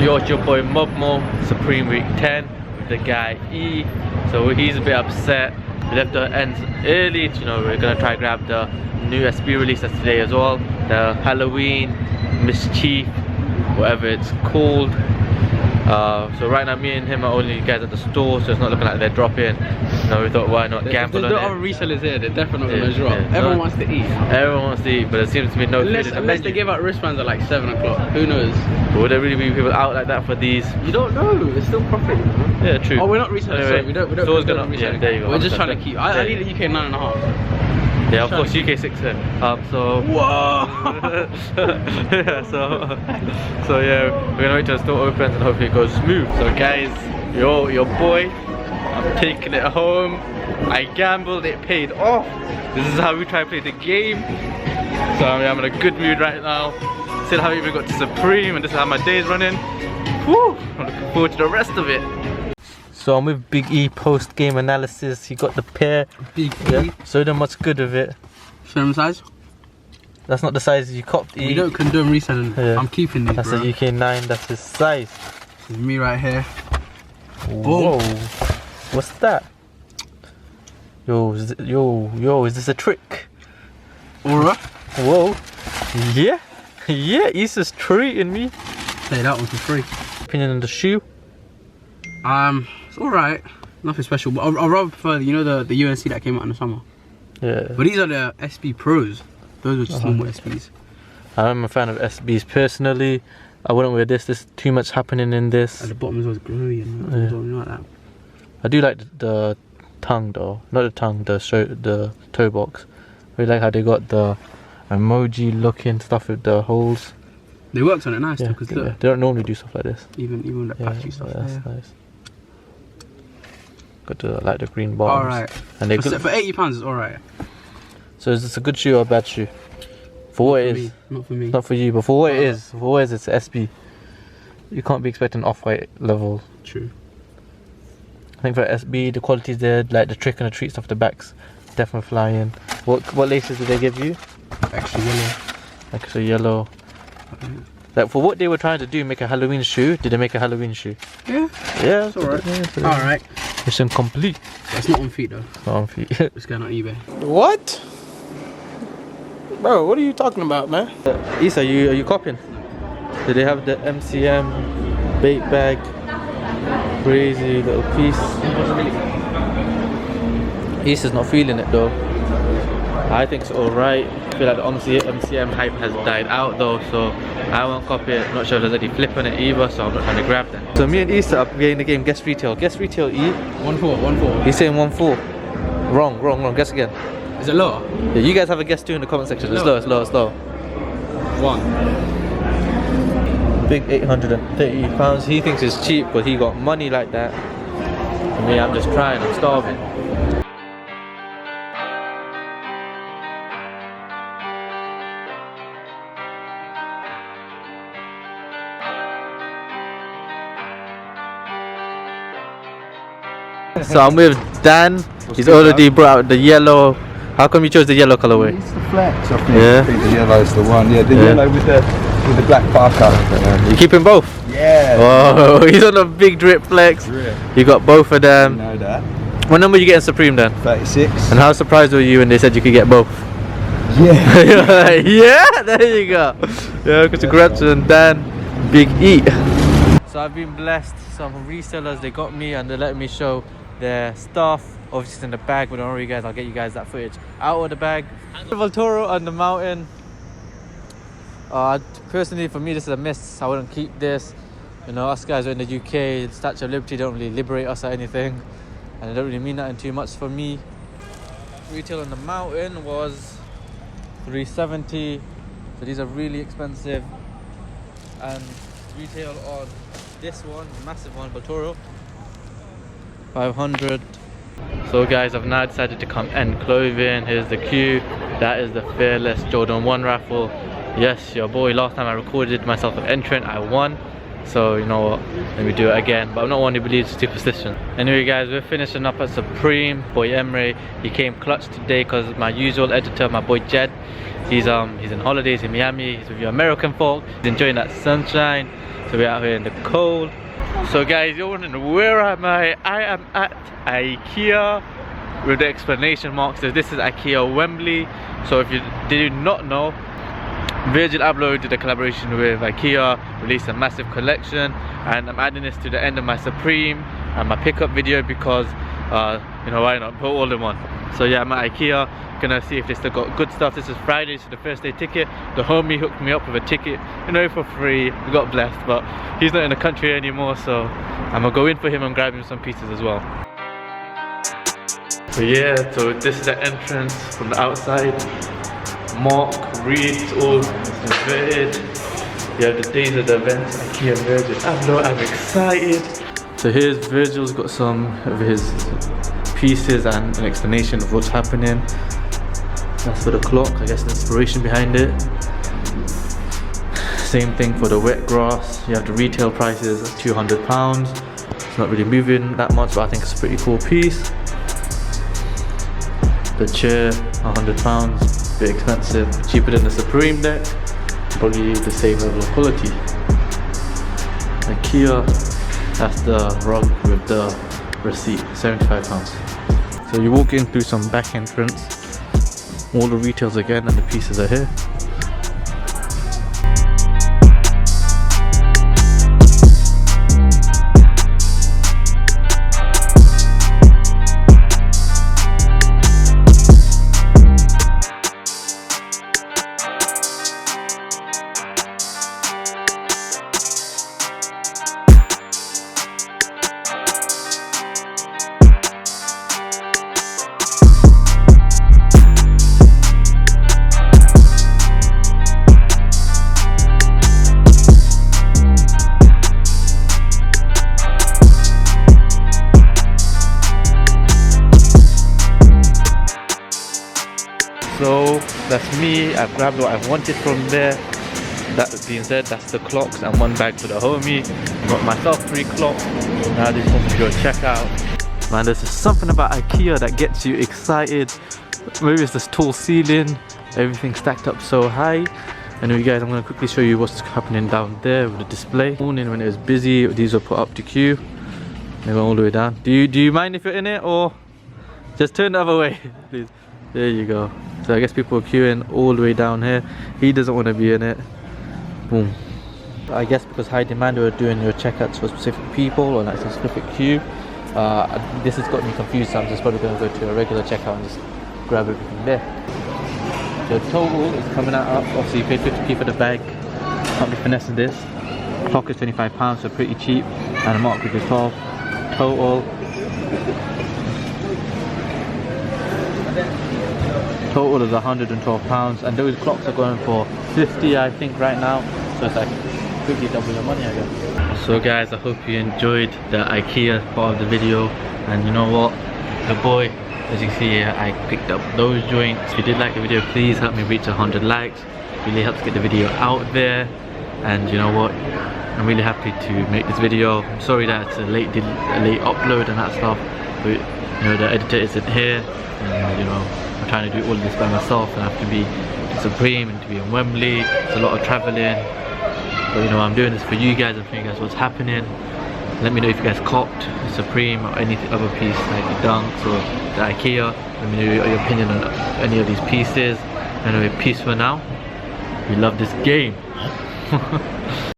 Yo, it's your boy Mubmoh, Supreme Week 10 with the guy E. So he's a bit upset. We left the ends early. You know, we're gonna try to grab the new SB release that's today as well. The Halloween Mischief, whatever it's called. So right now me and him are only guys at the store, so it's not looking like they're dropping. You know, we thought why not gamble on it. There's no other resellers here, they're definitely not gonna drop. Everyone wants to eat. Everyone wants to eat, but there seems to be no food in the Unless menu. they give out wristbands at like 7 o'clock, who knows? But would there really be people out like that for these? You don't know, it's still profit. Yeah, true. Oh, we're not resellers, Anyway, sorry, we don't so it's gonna, resell. yeah, there you go. We're just trying to keep, I need a UK 9.5. Yeah, of course, UK 6 then. So Whoa! yeah, so yeah, we're gonna wait till the store opens and hopefully it goes smooth. So guys, your boy, I'm taking it home. I gambled, it paid off. This is how we try to play the game. So I'm in a good mood right now. Still haven't even got to Supreme, and this is how my day's running. Woo! I'm looking forward to the rest of it. So I'm with Big E post game analysis. He got the pair. Big Yeah. E. So then what's good of it? Show them size. That's not the size you copped. We don't condone reselling. Yeah. I'm keeping these, That's bro. a UK 9. That's his size. This is me right here. Whoa! What's that? Yo, is this a trick? Aura. Whoa! Yeah, yeah. Issa's treating me. Play that one for free. Opinion on the shoe? It's alright. Nothing special, but I'd rather prefer, you know, the UNC that came out in the summer. Yeah. But these are the SB Pros. Those are just normal SBs. I'm a fan of SBs personally. I wouldn't wear this. There's too much happening in this. At the bottom is always glowy and something like that. I do like the tongue though. Not the tongue, the toe box. I really like how they got the emoji looking stuff with the holes. They worked on it nice Yeah, though, because they don't normally do stuff like this. even the patchy stuff. That's Yeah. nice. Got the like the green bottoms. Alright. And they For £80 it's alright. So is this a good shoe or a bad shoe? For what it is. Not for me. Not for you, but for what it is. For what it is, it's SB. You can't be expecting off-white level. True. I think for SB, the quality's there, like the trick and the treat stuff, the backs definitely flying. What laces did they give you? Extra yellow. Extra yellow. Like for what they were trying to do, make a Halloween shoe, did they make a Halloween shoe? Yeah. Yeah. It's alright. Yeah, Alright. mission complete. It's not on feet though. Not on feet. It's going on eBay. What? Bro, what are you talking about, man? Issa, are you copying? Do they have the Mcm Bape bag? Crazy little piece. Issa's not feeling it though. I think it's alright. I feel like the MCM hype has died out though, so I won't copy it. Not sure if there's any flip on it either, so I'm not trying to grab that. So me and Issa are playing the game Guess Retail. Guess Retail E. 1-4. He's saying 1-4. Wrong. Guess again. Is it lower? Yeah, you guys have a guess too in the comment section. It's low. 1. Big £830. He thinks it's cheap because he got money like that. For me, I'm just trying. I'm starving. So I'm with Dan. He's already brought out the yellow. How come you chose the yellow colorway? It's the flex, I think. Yeah. I think the yellow's the one. Yeah, the yellow with the black parka. You keeping both? Yeah. Oh, he's on a big drip flex. You got both of You them. know that. What number you getting Supreme then? 36. And how surprised were you when they said you could get both? Yeah. You're like, yeah, there you go. Yeah, congrats on Dan, Big E. So I've been blessed. Some resellers, they got me and they let me show their stuff. Obviously it's in the bag, but don't worry guys, I'll get you guys that footage out of the bag. Voltoro on the mountain. Personally for me this is a miss. I wouldn't keep this. You know, us guys are in the UK, Statue of Liberty don't really liberate us or anything. And it don't really mean nothing too much for me. Retail on the mountain was $370. So these are really expensive. And retail on this one, massive one, Voltoro, $500. So guys, I've now decided to come end clothing. Here's the queue. That is the Fearless Jordan 1 raffle. Yes, your boy, last time I recorded myself an entrant, I won. So you know what, let me do it again. But I'm not one who believes in superstition. Anyway guys, we're finishing up at Supreme. Boy Emre, he came clutch today because my usual editor, my boy Jed, He's in holidays in Miami. He's with your American folk. He's enjoying that sunshine. So we're out here in the cold. So guys, you're wondering where am I? I am at Ikea with the exclamation mark. So this is Ikea Wembley. So if you did not know, Virgil Abloh did a collaboration with Ikea, released a massive collection, and I'm adding this to the end of my Supreme and my pickup video because you know, why not put all in one. So yeah, I'm at Ikea, gonna see if they still got good stuff. This is Friday, so the first day ticket. The homie hooked me up with a ticket, you know, for free. We got blessed, but he's not in the country anymore, so I'm gonna go in for him and grab him some pieces as well. So yeah, so this is the entrance from the outside. Mark, Reed, it's all inverted. You have the days of the events, Ikea Virgil Abloh. I'm excited. So here's Virgil's got some of his pieces and an explanation of what's happening. That's for the clock, I guess the inspiration behind it. Same thing for the wet grass. You have the retail prices at £200. It's not really moving that much, but I think it's a pretty cool piece. The chair, £100. Bit expensive, cheaper than the Supreme deck, probably the same level of quality. Ikea, that's the rug with the receipt, £75. So you walk in through some back entrance, all the retails again, and the pieces are here. So that's me, I've grabbed what I wanted from there. That being said, that's the clocks and one bag for the homie. Got myself 3 clocks. Now this one's to go check out. Man, there's just something about Ikea that gets you excited. Maybe it's this tall ceiling, everything stacked up so high. Anyway guys, I'm going to quickly show you what's happening down there with the display. Morning when it was busy, these were put up to queue. They went all the way down. Do you mind if you're in it, or just turn the other way, please? There you go. So I guess people are queuing all the way down here. He doesn't want to be in it. Boom. I guess because high demand, we're doing your checkouts for specific people or like a specific queue. This has got me confused, so I'm just probably going to go to a regular checkout and just grab everything there. The total is coming out up. Obviously you paid 50p for the bag. Can't be finessing this. Clock is £25, so pretty cheap. And a mark with the 12. Total is £112, and those clocks are going for 50, I think, right now. So it's like quickly double your money, I guess. So guys, I hope you enjoyed the Ikea part of the video. And you know what, the boy, as you see here, I picked up those joints. If you did like the video, please help me reach 100 likes. It really helps get the video out there. And you know what, I'm really happy to make this video. I'm sorry that it's a late upload and that stuff, but you know, the editor isn't here, and you know, I'm trying to do all of this by myself, and I have to be to Supreme and to be in Wembley. It's a lot of travelling, but you know, I'm doing this for you guys and showing you guys what's happening. Let me know if you guys copped the Supreme or any other piece like the Dunks or the Ikea. Let me know your opinion on any of these pieces. Anyway, peace for now. We love this game.